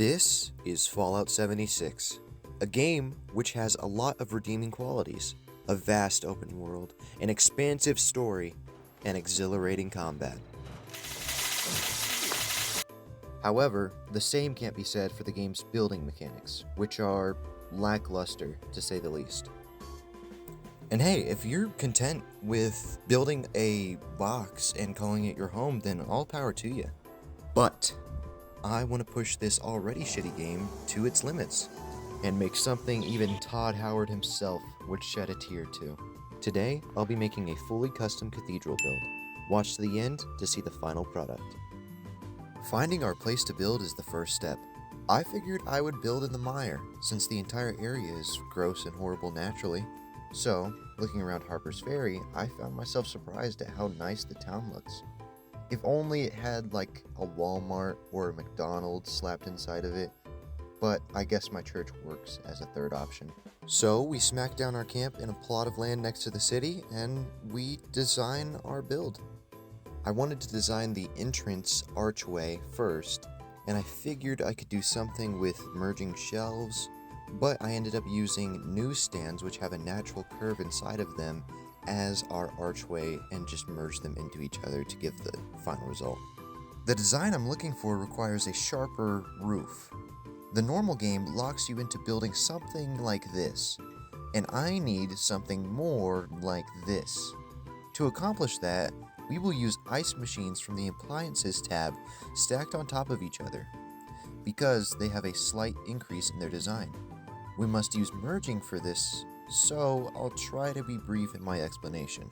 This is Fallout 76, a game which has a lot of redeeming qualities, a vast open world, an expansive story, and exhilarating combat. However, the same can't be said for the game's building mechanics, which are lackluster to say the least. And hey, if you're content with building a box and calling it your home, then all power to you. But I want to push this already shitty game to its limits and make something even Todd Howard himself would shed a tear to. Today, I'll be making a fully custom cathedral build. Watch to the end to see the final product. Finding our place to build is the first step. I figured I would build in the mire, since the entire area is gross and horrible naturally. So, looking around Harper's Ferry, I found myself surprised at how nice the town looks. If only it had like a Walmart or a McDonald's slapped inside of it, but I guess my church works as a third option. So we smack down our camp in a plot of land next to the city, and we design our build. I wanted to design the entrance archway first, and I figured I could do something with merging shelves, but I ended up using newsstands which have a natural curve inside of them as our archway and just merge them into each other to give the final result. The design I'm looking for requires a sharper roof. The normal game locks you into building something like this, and I need something more like this. To accomplish that, we will use ice machines from the appliances tab stacked on top of each other, because they have a slight increase in their design. We must use merging for this, so I'll try to be brief in my explanation.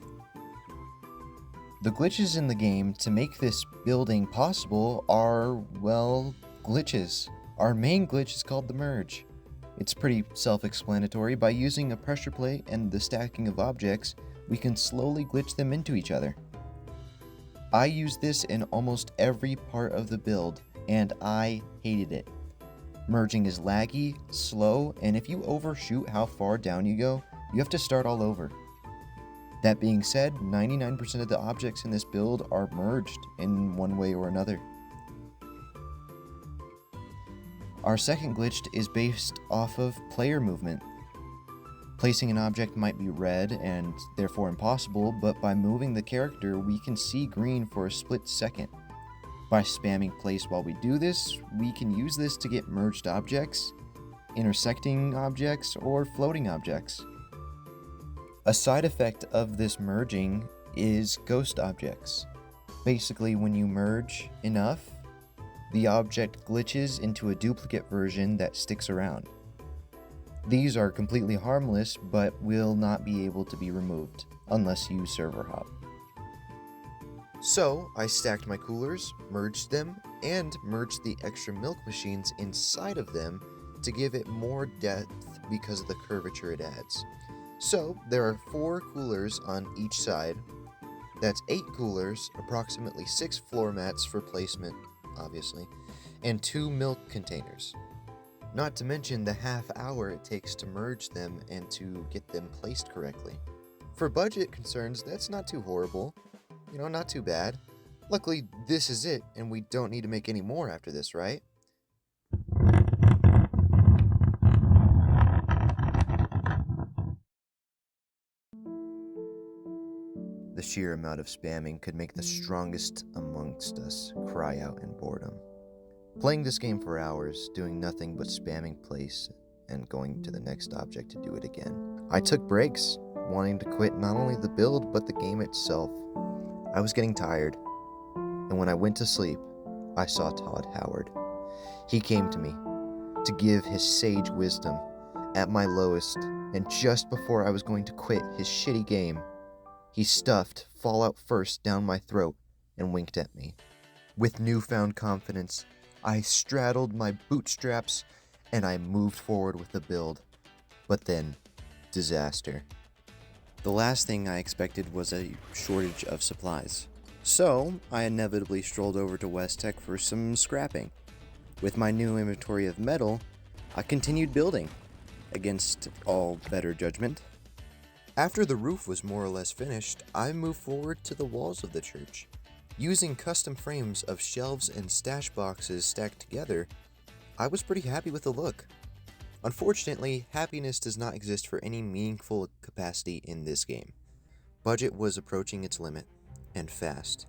The glitches in the game to make this building possible are, well, glitches. Our main glitch is called the merge. It's pretty self-explanatory. By using a pressure plate and the stacking of objects, we can slowly glitch them into each other. I use this in almost every part of the build, and I hated it. Merging is laggy, slow, and if you overshoot how far down you go, you have to start all over. That being said, 99% of the objects in this build are merged in one way or another. Our second glitch is based off of player movement. Placing an object might be red and therefore impossible, but by moving the character, we can see green for a split second. By spamming place while we do this, we can use this to get merged objects, intersecting objects, or floating objects. A side effect of this merging is ghost objects. Basically, when you merge enough, the object glitches into a duplicate version that sticks around. These are completely harmless, but will not be able to be removed, unless you server hop. So, I stacked my coolers, merged them, and merged the extra milk machines inside of them to give it more depth because of the curvature it adds. So, there are 4 coolers on each side. That's 8 coolers, approximately 6 floor mats for placement, obviously, and 2 milk containers. Not to mention the half hour it takes to merge them and to get them placed correctly. For budget concerns, that's not too horrible. Not too bad. Luckily, this is it, and we don't need to make any more after this, right? The sheer amount of spamming could make the strongest amongst us cry out in boredom. Playing this game for hours, doing nothing but spamming place and going to the next object to do it again. I took breaks, wanting to quit not only the build, but the game itself. I was getting tired, and when I went to sleep, I saw Todd Howard. He came to me to give his sage wisdom at my lowest, and just before I was going to quit his shitty game, he stuffed Fallout First down my throat and winked at me. With newfound confidence, I straddled my bootstraps and I moved forward with the build. But then, disaster. The last thing I expected was a shortage of supplies. So, I inevitably strolled over to West Tech for some scrapping. With my new inventory of metal, I continued building, against all better judgment. After the roof was more or less finished, I moved forward to the walls of the church. Using custom frames of shelves and stash boxes stacked together, I was pretty happy with the look. Unfortunately, happiness does not exist for any meaningful capacity in this game. Budget was approaching its limit, and fast.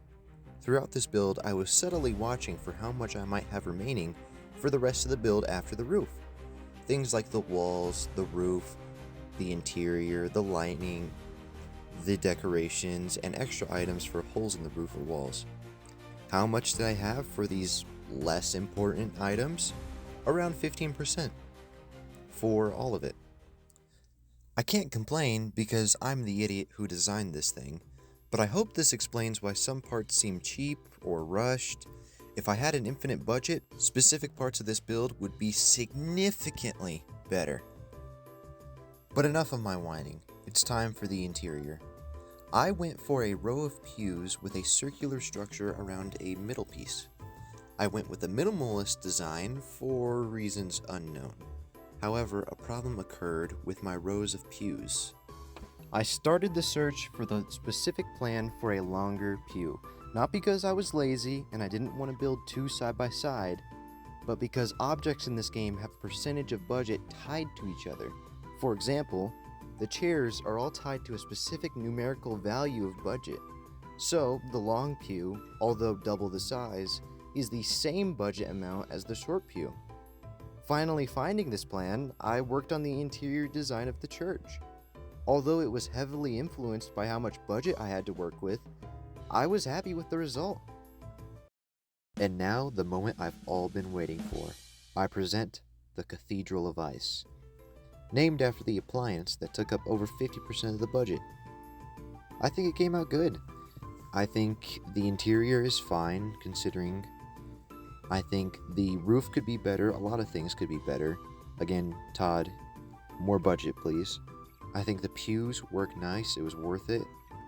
Throughout this build, I was subtly watching for how much I might have remaining for the rest of the build after the roof. Things like the walls, the roof, the interior, the lighting, the decorations, and extra items for holes in the roof or walls. How much did I have for these less important items? Around 15% for all of it. I can't complain because I'm the idiot who designed this thing, but I hope this explains why some parts seem cheap or rushed. If I had an infinite budget, specific parts of this build would be significantly better. But enough of my whining, it's time for the interior. I went for a row of pews with a circular structure around a middle piece. I went with a minimalist design for reasons unknown. However, a problem occurred with my rows of pews. I started the search for the specific plan for a longer pew, not because I was lazy and I didn't want to build two side by side, but because objects in this game have a percentage of budget tied to each other. For example, the chairs are all tied to a specific numerical value of budget. So, the long pew, although double the size, is the same budget amount as the short pew. Finally finding this plan, I worked on the interior design of the church. Although it was heavily influenced by how much budget I had to work with, I was happy with the result. And now, the moment I've all been waiting for. I present the Cathedral of Ice. Named after the appliance that took up over 50% of the budget. I think it came out good. I think the interior is fine, considering. I think the roof could be better, a lot of things could be better. Again, Todd, more budget please. I think the pews work nice, it was worth it.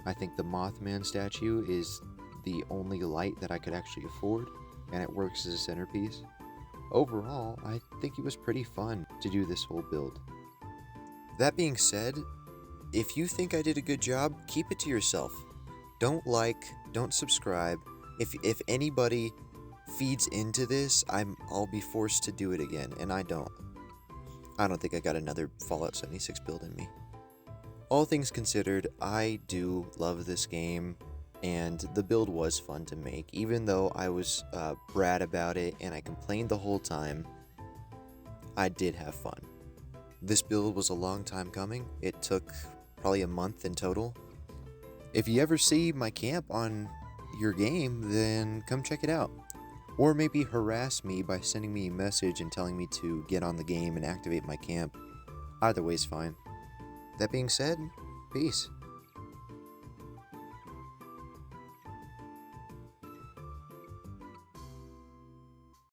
I think the Mothman statue is the only light that I could actually afford, and it works as a centerpiece. Overall, I think it was pretty fun to do this whole build. That being said, if you think I did a good job, keep it to yourself. Don't like, don't subscribe. If anybody feeds into this, I'll be forced to do it again, and I don't think I got another Fallout 76 build in me. All things considered, I do love this game, and the build was fun to make, even though I was brat about it and I complained the whole time. I did have fun. This build was a long time coming. It took probably a month in total. If you ever see my camp on your game, then come check it out. Or maybe harass me by sending me a message and telling me to get on the game and activate my camp. Either way's fine. That being said, peace.